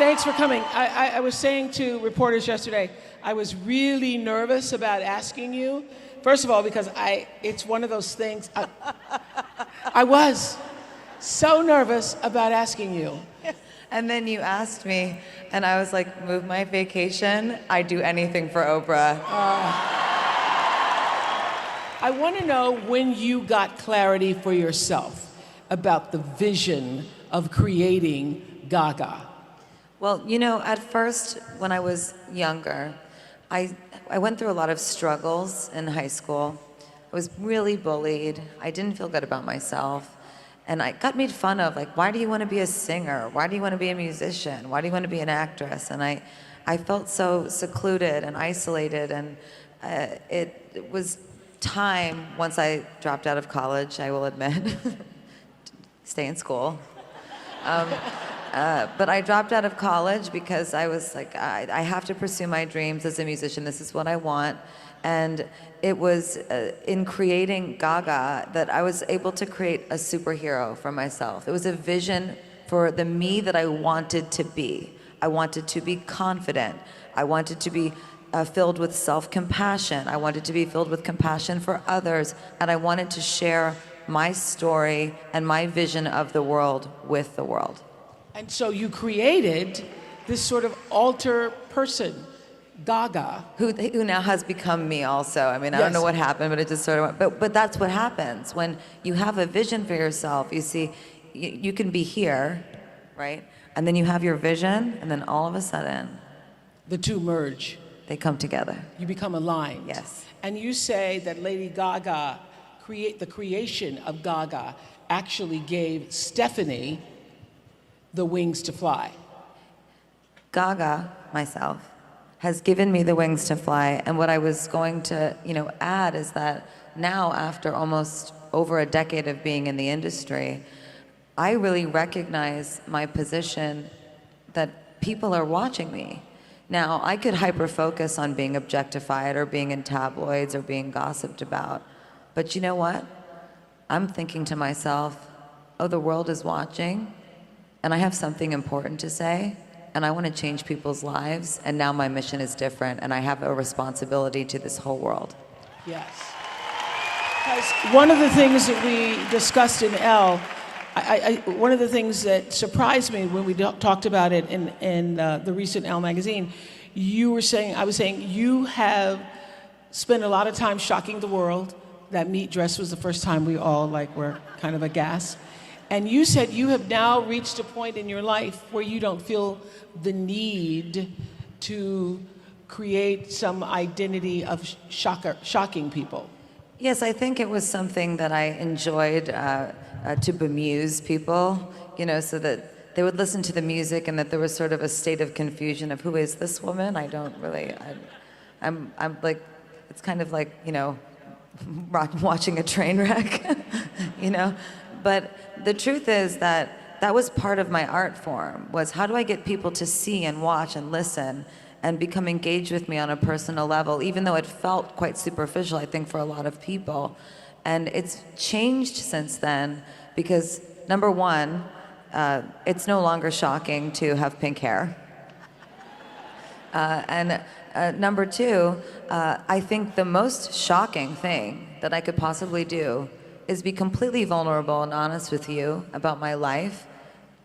Thanks for coming. I was saying to reporters yesterday, I was really nervous about asking you. First of all, because it's one of those things, I was so nervous about asking you. And then you asked me, and I was like, move my vacation. I'd do anything for Oprah. I want to know when you got clarity for yourself about the vision of creating Gaga. Well, you know, at first, when I was younger, I went through a lot of struggles in high school. I was really bullied. I didn't feel good about myself. And I got made fun of, like, why do you want to be a singer? Why do you want to be a musician? Why do you want to be an actress? And I felt so secluded and isolated. And it was time, once I dropped out of college, I will admit, stay in school. But I dropped out of college because I was like, I have to pursue my dreams as a musician. This is what I want. And it was in creating Gaga that I was able to create a superhero for myself. It was a vision for the me that I wanted to be. I wanted to be confident. I wanted to be filled with self-compassion. I wanted to be filled with compassion for others. And I wanted to share my story and my vision of the world with the world. And so you created this sort of alter person, Gaga. Who now has become me also. I mean, I don't know what happened, but it just sort of went. But that's what happens. When you have a vision for yourself, you see, you can be here, right? And then you have your vision, and then all of a sudden, the two merge. They come together. You become aligned. Yes. And you say that Lady Gaga, the creation of Gaga, actually gave Stephanie the wings to fly. Gaga, myself, has given me the wings to fly. And what I was going to, add is that now, after almost over a decade of being in the industry, I really recognize my position that people are watching me. Now, I could hyper-focus on being objectified or being in tabloids or being gossiped about. But you know what? I'm thinking to myself, oh, the world is watching, and I have something important to say, and I want to change people's lives, and now my mission is different, and I have a responsibility to this whole world. Yes. Because one of the things that we discussed in Elle, one of the things that surprised me when we talked about it in the recent Elle magazine, I was saying you have spent a lot of time shocking the world. That meat dress was the first time we all were kind of aghast. And you said you have now reached a point in your life where you don't feel the need to create some identity of shocking people. Yes, I think it was something that I enjoyed to bemuse people, so that they would listen to the music and that there was sort of a state of confusion of who is this woman? I don't really, I'm like, it's kind of like, watching a train wreck, But the truth is that was part of my art form, was how do I get people to see and watch and listen and become engaged with me on a personal level, even though it felt quite superficial, I think, for a lot of people. And it's changed since then because, number one, it's no longer shocking to have pink hair. And number two, I think the most shocking thing that I could possibly do is be completely vulnerable and honest with you about my life,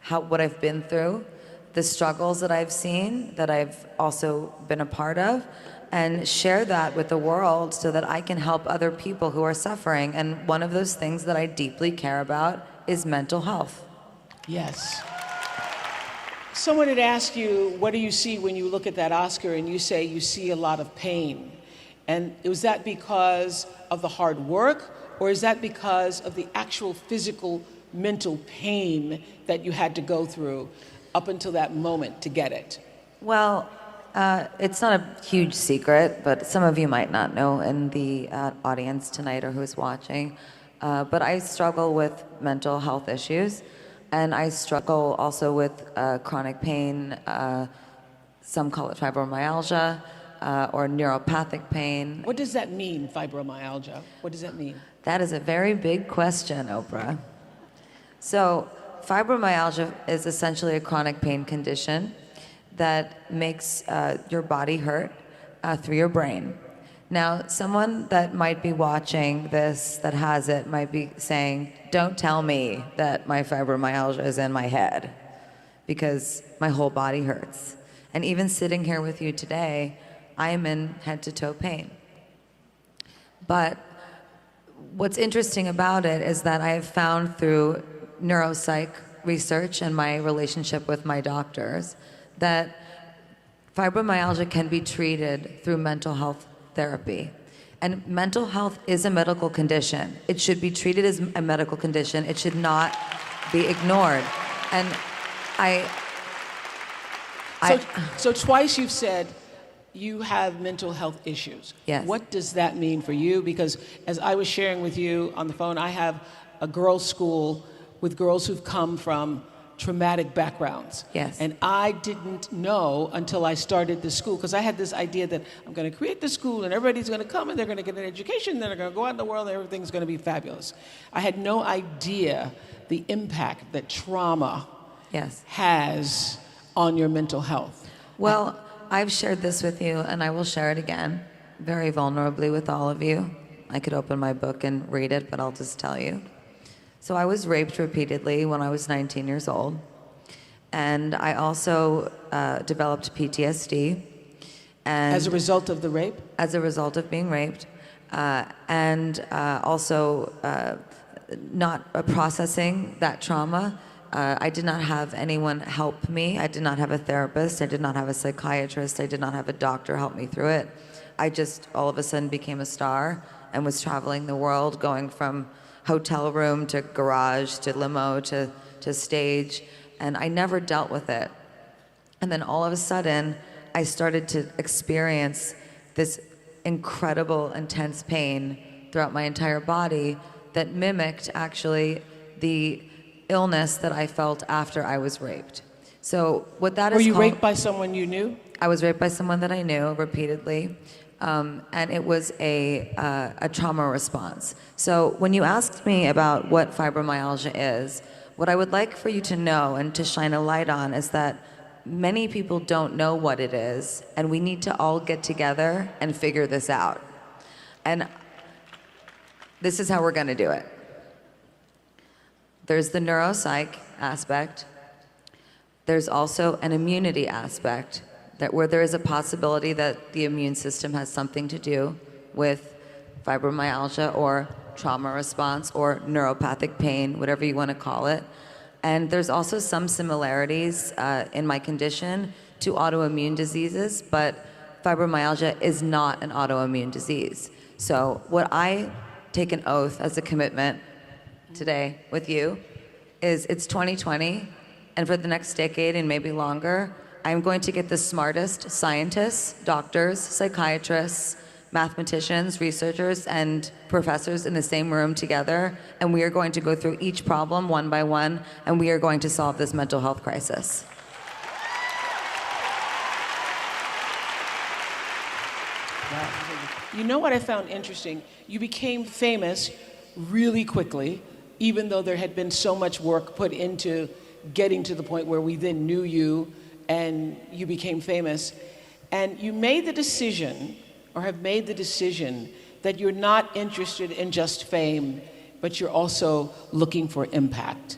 what I've been through, the struggles that I've seen, that I've also been a part of, and share that with the world so that I can help other people who are suffering. And one of those things that I deeply care about is mental health. Yes. Someone had asked you, what do you see when you look at that Oscar? And you say you see a lot of pain. And was that because of the hard work? Or is that because of the actual physical, mental pain that you had to go through up until that moment to get it? Well, it's not a huge secret, but some of you might not know in the audience tonight or who's watching. But I struggle with mental health issues, and I struggle also with chronic pain. Some call it fibromyalgia or neuropathic pain. What does that mean, fibromyalgia? What does that mean? That is a very big question, Oprah. So fibromyalgia is essentially a chronic pain condition that makes your body hurt through your brain. Now, someone that might be watching this that has it might be saying, don't tell me that my fibromyalgia is in my head, because my whole body hurts. And even sitting here with you today, I am in head-to-toe pain. But what's interesting about it is that I have found through neuropsych research and my relationship with my doctors that fibromyalgia can be treated through mental health therapy. And mental health is a medical condition. It should be treated as a medical condition. It should not be ignored. And So twice you've said you have mental health issues. Yes. What does that mean for you? Because as I was sharing with you on the phone, I have a girls' school with girls who've come from traumatic backgrounds. Yes. And I didn't know until I started this school, because I had this idea that I'm going to create this school and everybody's going to come and they're going to get an education, then they're going to go out in the world and everything's going to be fabulous. I had no idea the impact that trauma has on your mental health. Well, I've shared this with you, and I will share it again, very vulnerably with all of you. I could open my book and read it, but I'll just tell you. So I was raped repeatedly when I was 19 years old, and I also developed PTSD. And as a result of the rape? As a result of being raped, and also not processing that trauma. I did not have anyone help me. I did not have a therapist. I did not have a psychiatrist. I did not have a doctor help me through it. I just all of a sudden became a star and was traveling the world, going from hotel room to garage to limo to stage, and I never dealt with it. And then all of a sudden, I started to experience this incredible, intense pain throughout my entire body that mimicked actually the illness that I felt after I was raped. So what that is Were you called, raped by someone you knew? I was raped by someone that I knew repeatedly, and it was a trauma response. So when you asked me about what fibromyalgia is, what I would like for you to know and to shine a light on is that many people don't know what it is, and we need to all get together and figure this out. And this is how we're going to do it. There's the neuropsych aspect. There's also an immunity aspect, that where there is a possibility that the immune system has something to do with fibromyalgia or trauma response or neuropathic pain, whatever you want to call it. And there's also some similarities in my condition to autoimmune diseases, but fibromyalgia is not an autoimmune disease. So what I take an oath as a commitment today with you is it's 2020, and for the next decade and maybe longer, I'm going to get the smartest scientists, doctors, psychiatrists, mathematicians, researchers, and professors in the same room together, and we are going to go through each problem one by one, and we are going to solve this mental health crisis. You know what I found interesting? You became famous really quickly, even though there had been so much work put into getting to the point where we then knew you and you became famous. And you made the decision, or have made the decision, that you're not interested in just fame, but you're also looking for impact.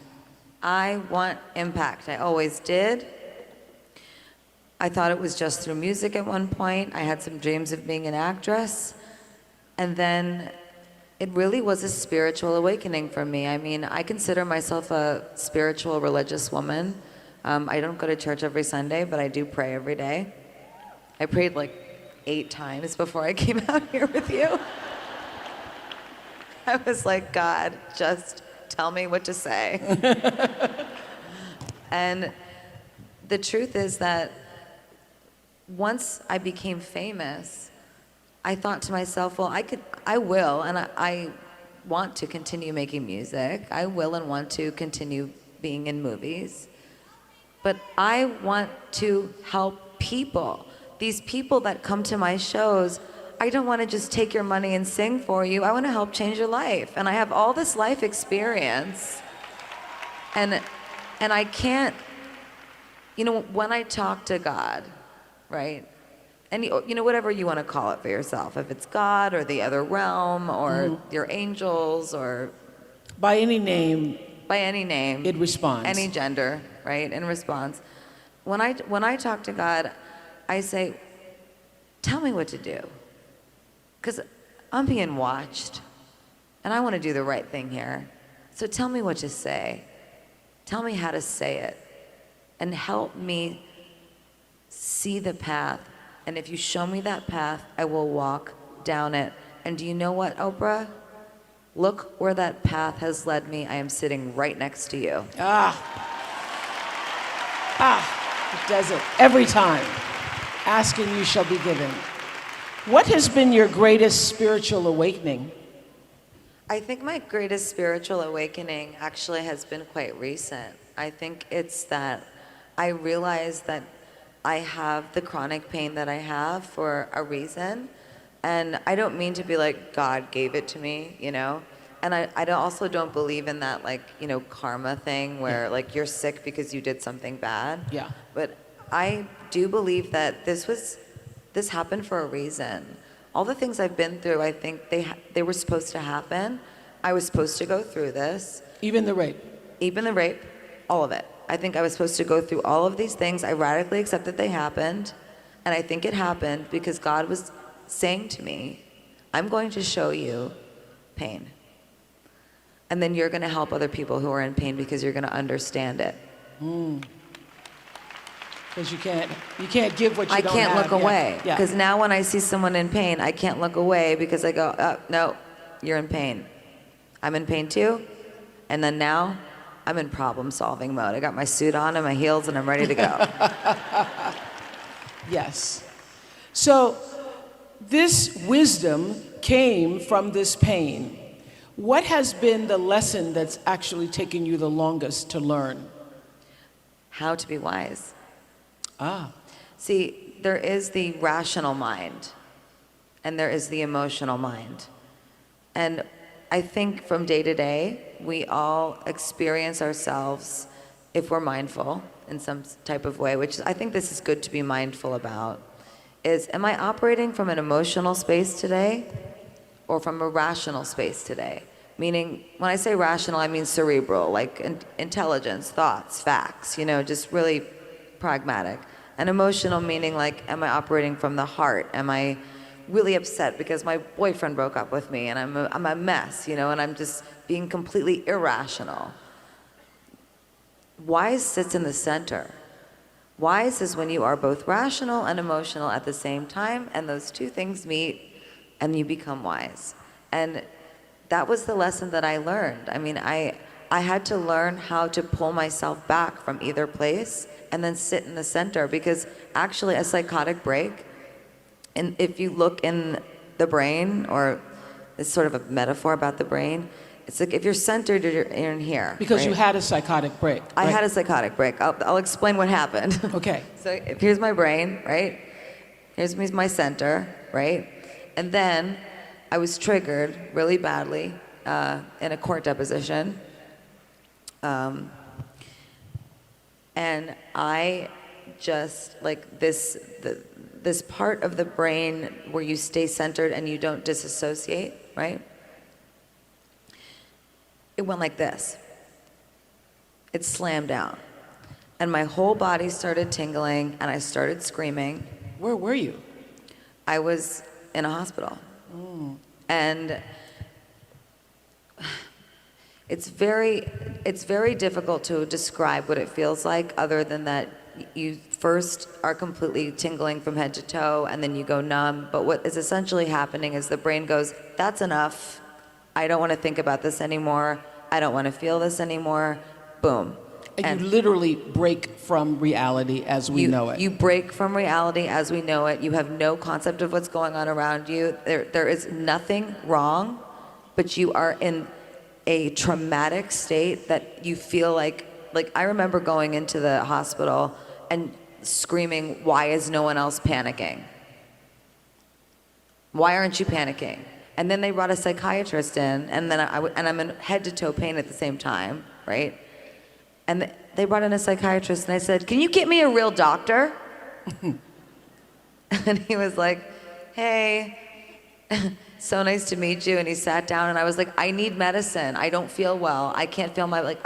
I want impact. I always did. I thought it was just through music at one point. I had some dreams of being an actress. And then it really was a spiritual awakening for me. I mean, I consider myself a spiritual, religious woman. I don't go to church every Sunday, but I do pray every day. I prayed like 8 times before I came out here with you. I was like, God, just tell me what to say. And the truth is that once I became famous, I thought to myself, well, I will, and I want to continue making music. I will and want to continue being in movies. But I want to help people. These people that come to my shows, I don't want to just take your money and sing for you. I want to help change your life. And I have all this life experience. And I can't, when I talk to God, right? And whatever you want to call it for yourself, if it's God or the other realm or your angels or By any name, by any name, it responds. any gender, right? In response, when I talk to God, I say, tell me what to do, because I'm being watched, and I want to do the right thing here. So tell me what to say. Tell me how to say it, and help me see the path. And if you show me that path, I will walk down it. And do you know what, Oprah? Look where that path has led me. I am sitting right next to you. It does it every time. Ask and you shall be given. What has been your greatest spiritual awakening? I think my greatest spiritual awakening actually has been quite recent. I think it's that I realized that I have the chronic pain that I have for a reason. And I don't mean to be like, God gave it to me, And also don't believe in that, karma thing where, you're sick because you did something bad. Yeah. But I do believe that this happened for a reason. All the things I've been through, I think they were supposed to happen. I was supposed to go through this. Even the rape? Even the rape, all of it. I think I was supposed to go through all of these things. I radically accept that they happened. And I think it happened because God was saying to me, I'm going to show you pain. And then you're going to help other people who are in pain because you're going to understand it. Because you can't give what you I don't can't have. look away. Yeah. Because now when I see someone in pain, I can't look away because I go, oh, no, you're in pain. I'm in pain too. And then now I'm in problem solving mode. I got my suit on and my heels and I'm ready to go. Yes. So this wisdom came from this pain. What has been the lesson that's actually taken you the longest to learn? How to be wise. Ah. See, there is the rational mind and there is the emotional mind. And I think from day to day, we all experience ourselves, if we're mindful in some type of way, which I think this is good to be mindful about, is am I operating from an emotional space today or from a rational space today? Meaning, when I say rational, I mean cerebral, like intelligence, thoughts, facts, just really pragmatic. And emotional meaning am I operating from the heart? Am I really upset because my boyfriend broke up with me and I'm a mess, and I'm just being completely irrational? Wise sits in the center. Wise is when you are both rational and emotional at the same time, and those two things meet and you become wise. And that was the lesson that I learned. I mean, I had to learn how to pull myself back from either place and then sit in the center, because actually a psychotic break, and if you look in the brain, or it's sort of a metaphor about the brain, it's like if you're centered, you're in here. Because right? you had a psychotic break. I right? had a psychotic break. I'll explain what happened. Okay. So here's my brain, right? Here's my center, right? And then I was triggered really badly in a court deposition. And I just, this part of the brain where you stay centered and you don't disassociate, right? It went like this. It slammed down. And my whole body started tingling and I started screaming. Where were you? I was in a hospital. And it's very difficult to describe what it feels like, other than that you first are completely tingling from head to toe and then you go numb. But what is essentially happening is the brain goes, that's enough. I don't want to think about this anymore. I don't want to feel this anymore. Boom. And you literally break from reality as we know it. You break from reality as we know it. You have no concept of what's going on around you. There is nothing wrong, but you are in a traumatic state that you feel like I remember going into the hospital and screaming, why is no one else panicking? Why aren't you panicking? And then they brought a psychiatrist in, and then I'm in head to toe pain at the same time, right? And they brought in a psychiatrist, and I said, can you get me a real doctor? And he was like, hey, so nice to meet you. And he sat down, and I was like, I need medicine. I don't feel well. I can't feel my, like,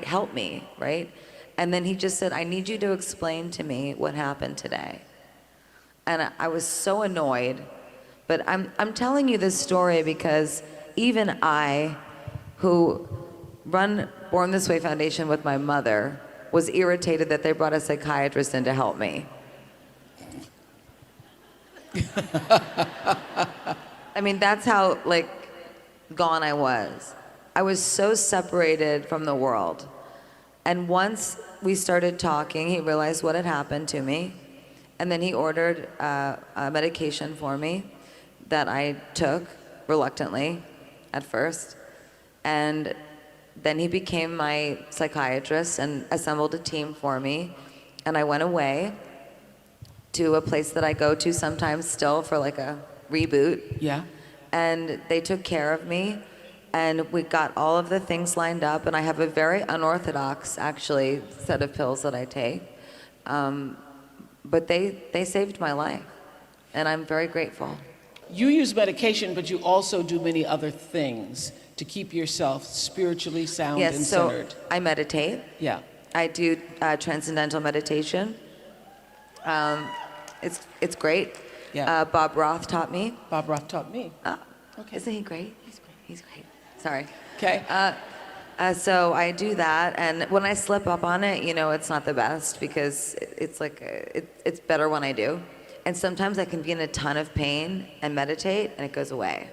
help me, right? And then he just said, I need you to explain to me what happened today. And I was so annoyed. But I'm telling you this story because even I, who run Born This Way Foundation with my mother, was irritated that they brought a psychiatrist in to help me. I mean, that's how, like, gone I was. I was so separated from the world. And once we started talking, he realized what had happened to me. And then he ordered a medication for me that I took reluctantly at first. And then he became my psychiatrist and assembled a team for me. And I went away to a place that I go to sometimes still for like a reboot. Yeah. And they took care of me. And we got all of the things lined up, and I have a very unorthodox, actually, set of pills that I take. But they saved my life, and I'm very grateful. You use medication, but you also do many other things to keep yourself spiritually sound and centered. So I meditate. Yeah. I do transcendental meditation. It's great. Yeah. Bob Roth taught me. Bob Roth taught me. Okay. Isn't he great? He's great. Sorry. Okay. So I do that, and when I slip up on it, you know, it's not the best because it's like it's better when I do. And sometimes I can be in a ton of pain and meditate, and it goes away.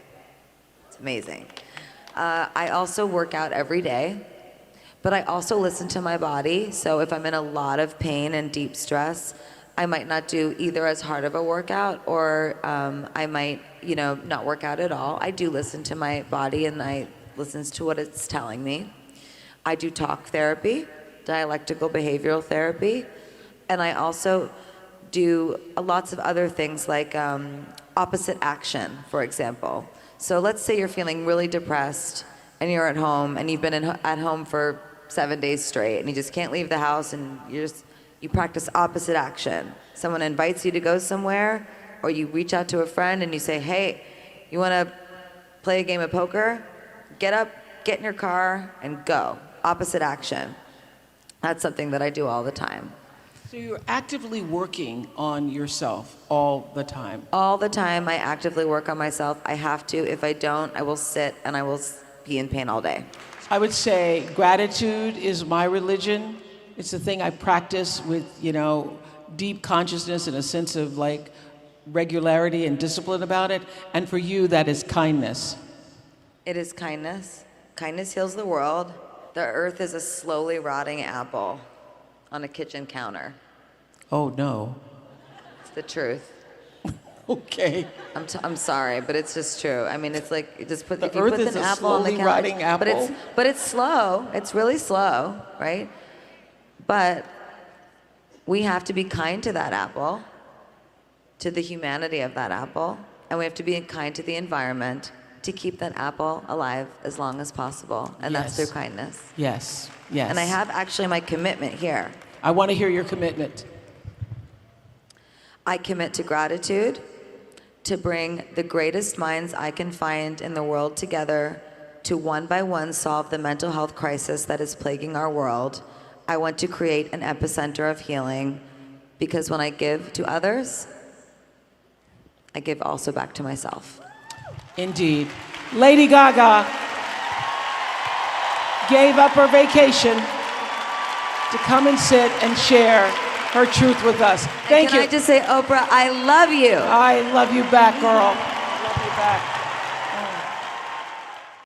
It's amazing. I also work out every day, but I also listen to my body. So if I'm in a lot of pain and deep stress, I might not do either as hard of a workout, or I might, you know, not work out at all. I do listen to my body, and I listens to what it's telling me. I do talk therapy, dialectical behavioral therapy, and I also do lots of other things like opposite action, for example. So let's say you're feeling really depressed, and you're at home, and you've been at home for 7 days straight, and you just can't leave the house, and you practice opposite action. Someone invites you to go somewhere, or you reach out to a friend and you say, hey, you want to play a game of poker? Get up, get in your car, and go. Opposite action. That's something that I do all the time. So you're actively working on yourself all the time? All the time, I actively work on myself. I have to. If I don't, I will sit and I will be in pain all day. I would say gratitude is my religion. It's the thing I practice with, you know, deep consciousness and a sense of like regularity and discipline about it. And for you, that is kindness. It is kindness. Kindness heals the world. The earth is a slowly rotting apple on a kitchen counter. Oh, no. It's the truth. Okay. I'm sorry, but it's just true. I mean, it's like you just put if you put an apple on the rotting apple. But it's slow. It's really slow, right? But we have to be kind to that apple, to the humanity of that apple, and we have to be kind to the environment to keep that apple alive as long as possible, and that's through kindness. Yes, yes. And I have actually my commitment here. I want to hear your commitment. I commit to gratitude, to bring the greatest minds I can find in the world together to one by one solve the mental health crisis that is plaguing our world. I want to create an epicenter of healing, because when I give to others, I give also back to myself. Indeed. Lady Gaga gave up her vacation to come and sit and share her truth with us. Thank you. Can I just say, Oprah, I love you. I love you back, girl. I love you back.